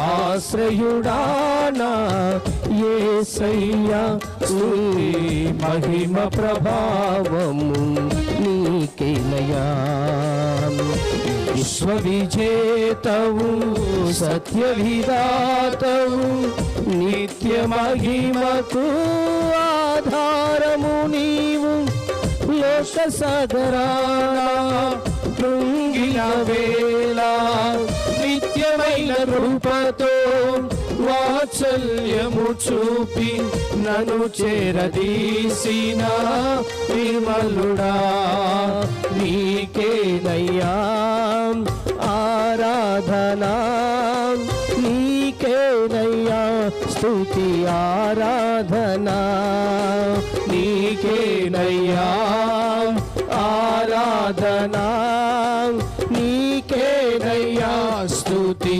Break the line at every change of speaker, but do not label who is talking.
ఆశ్రయుడానా యేసయ్యా నీ మహిమ ప్రభావము నీకేనయ్యా. విశ్వవిజేతవు సత్య విధాతవు నిత్య మహిమకు ఆధారము నీవు. లోక సాగరాన కృంగిన వేళ నిత్యమైన కృపతో వాత్సల్యము చూపి నన్ను చేరదీసిన విమలుడా నీకేనయ్యా ఆరాధనా, నీకేనయ్యా స్తుతి ఆరాధనా, నీకేనయ్యా ఆరాధనా, నీకేనయ్యా స్తుతి